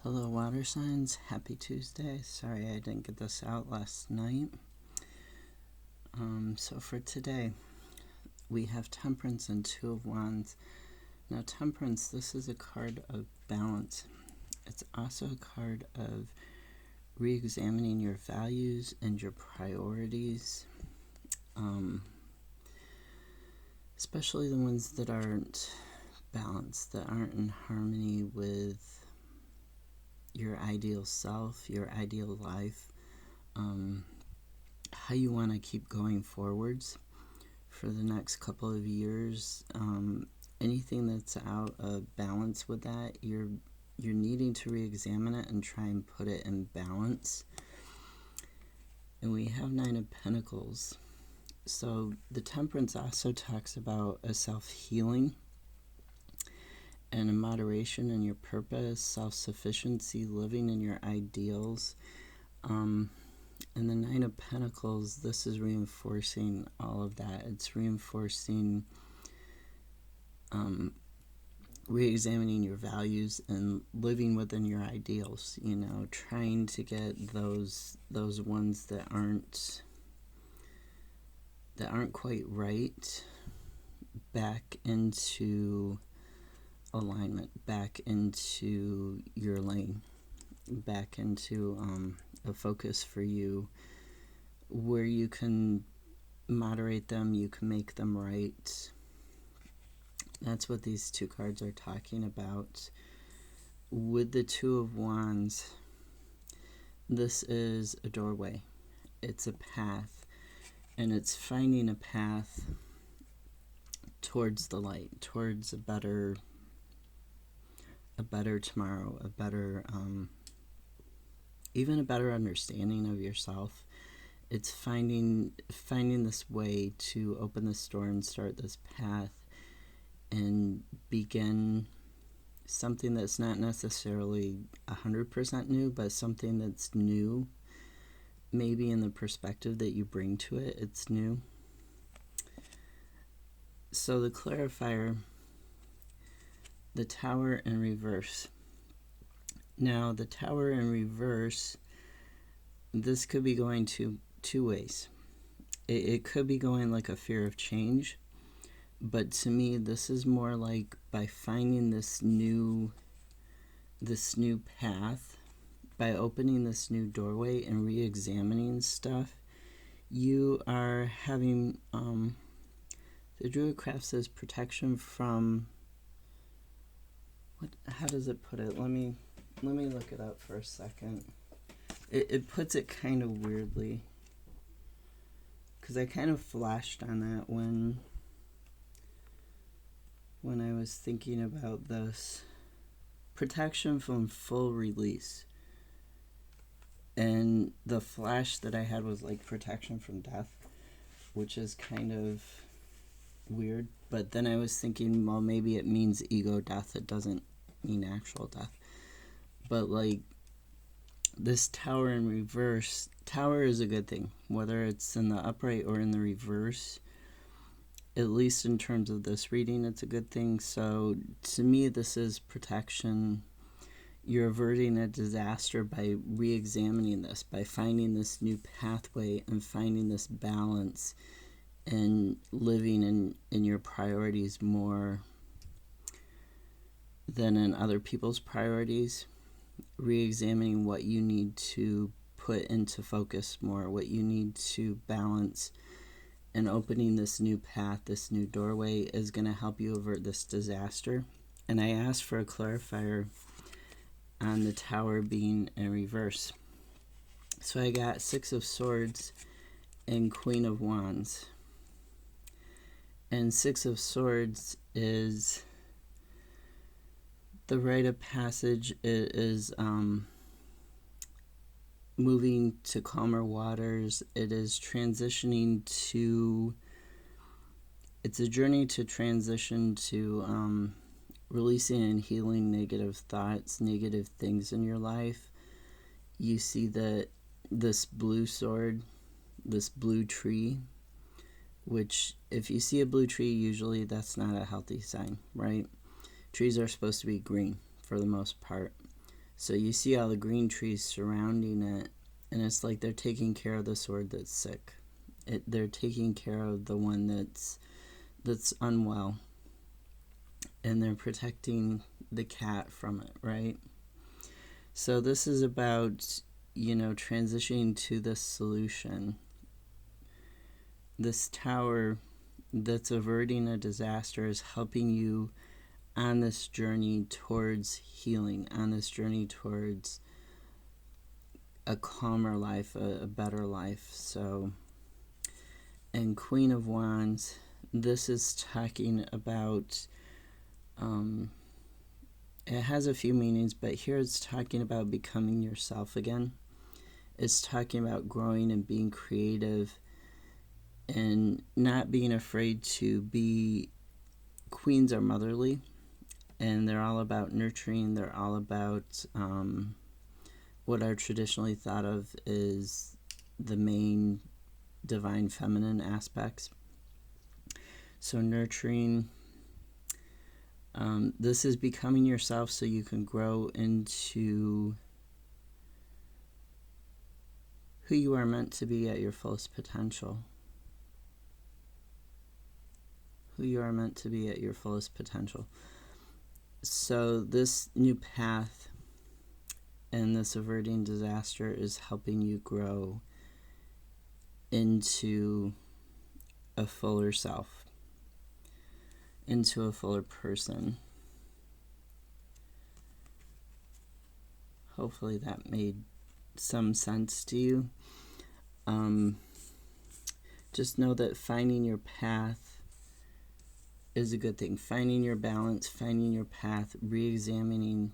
Hello, water signs. Happy Tuesday. Sorry I didn't get this out last night. So for today, we have Temperance and Two of Wands. Now, Temperance, this is a card of balance. It's also a card of re-examining your values and your priorities, especially the ones that aren't balanced, that aren't in harmony with your ideal self, your ideal life, how you want to keep going forwards for the next couple of years. Anything that's out of balance with that, you're needing to re-examine it and try and put it in balance. And we have Nine of Pentacles. So the Temperance also talks about a self-healing and a moderation in your purpose, self-sufficiency, living in your ideals. And the Nine of Pentacles, this is reinforcing all of that. It's reinforcing re-examining your values and living within your ideals, you know, trying to get those ones that aren't quite right back into alignment, back into your lane, back into a focus for you where you can moderate them, you can make them right. That's what these two cards are talking about. With the Two of Wands, this is a doorway. It's a path, and it's finding a path towards the light, towards a better tomorrow, a better, even a better understanding of yourself. It's finding this way to open this door and start this path and begin something that's not necessarily 100% new, but something that's new. Maybe in the perspective that you bring to it, it's new. So the clarifier, the Tower in reverse. Now, the Tower in reverse, this could be going two ways. It could be going like a fear of change, but to me, this is more like by finding this new path, by opening this new doorway and re-examining stuff, you are having, the Druid craft says protection from, how does it put it? Let me look it up for a second. It puts it kind of weirdly, because I kind of flashed on that when I was thinking about this. Protection from full release. And the flash that I had was like protection from death, which is kind of weird. But then I was thinking, well, maybe it means ego death. It doesn't mean actual death. But like this Tower in reverse, Tower is a good thing, whether it's in the upright or in the reverse. At least in terms of this reading, it's a good thing. So to me, this is protection. You're averting a disaster by re-examining this, by finding this new pathway and finding this balance and living in your priorities more than in other people's priorities. Re-examining what you need to put into focus more, what you need to balance. And opening this new path, this new doorway is going to help you avert this disaster. And I asked for a clarifier on the Tower being in reverse. So I got Six of Swords and Queen of Wands. And Six of Swords is the rite of passage. It is moving to calmer waters. It is transitioning to, it's a journey to transition to releasing and healing negative thoughts, negative things in your life. You see that this blue sword, this blue tree, which if you see a blue tree, usually that's not a healthy sign, right? Trees are supposed to be green for the most part. So you see all the green trees surrounding it, and it's like they're taking care of the sword that's sick. They're taking care of the one that's unwell, and they're protecting the cat from it, right? So this is about, transitioning to this solution. This tower that's averting a disaster is helping you on this journey towards healing, on this journey towards a calmer life, a better life. So, and Queen of Wands, this is talking about, it has a few meanings, but here it's talking about becoming yourself again. It's talking about growing and being creative and not being afraid to be. Queens are motherly, and they're all about nurturing. They're all about what are traditionally thought of is the main divine feminine aspects. So nurturing, this is becoming yourself so you can grow into who you are meant to be at your fullest potential. Who you are meant to be at your fullest potential. So this new path and this averting disaster is helping you grow into a fuller self, into a fuller person. Hopefully that made some sense to you. Just know that finding your path is a good thing. Finding your balance, finding your path, re-examining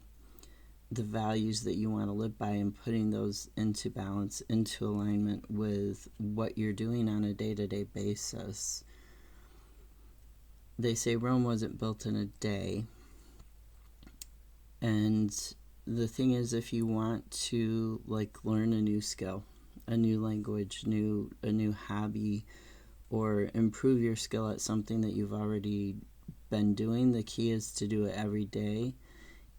the values that you want to live by and putting those into balance, into alignment with what you're doing on a day-to-day basis. They say Rome wasn't built in a day. And the thing is, if you want to learn a new skill, a new language, a new hobby, or improve your skill at something that you've already been doing, the key is to do it every day.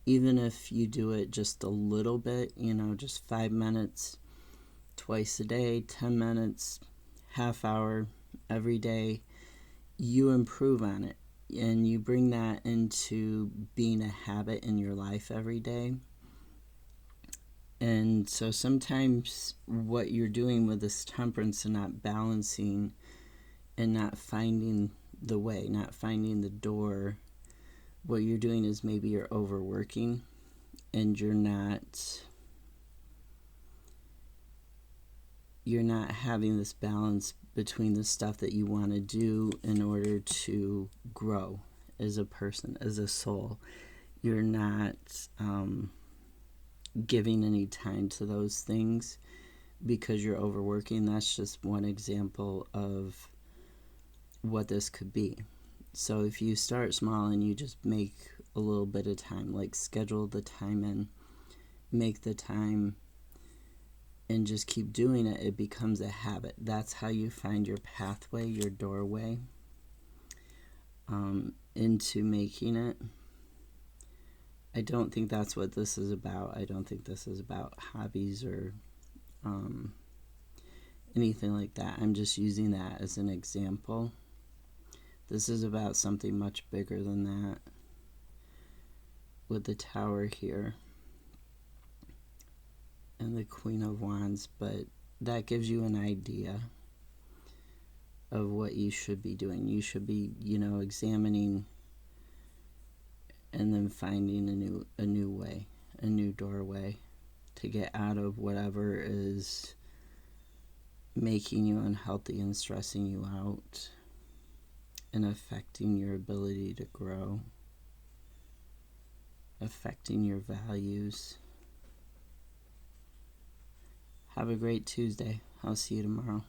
Even if you do it just a little bit, just 5 minutes twice a day, 10 minutes, half hour every day, you improve on it. And you bring that into being a habit in your life every day. And so sometimes what you're doing with this temperance and not balancing and not finding the way, not finding the door, what you're doing is maybe you're overworking and you're not having this balance between the stuff that you want to do in order to grow as a person, as a soul. You're not giving any time to those things because you're overworking. That's just one example of what this could be. So if you start small and you just make a little bit of time, schedule the time in, make the time, and just keep doing it, it becomes a habit. That's how you find your pathway, your doorway into making it. I don't think that's what this is about. I don't think this is about hobbies or anything like that. I'm just using that as an example. This is about something much bigger than that with the Tower here and the Queen of Wands, but that gives you an idea of what you should be doing. You should be, examining and then finding a new way, a new doorway to get out of whatever is making you unhealthy and stressing you out and affecting your ability to grow, affecting your values. Have a great Tuesday. I'll see you tomorrow.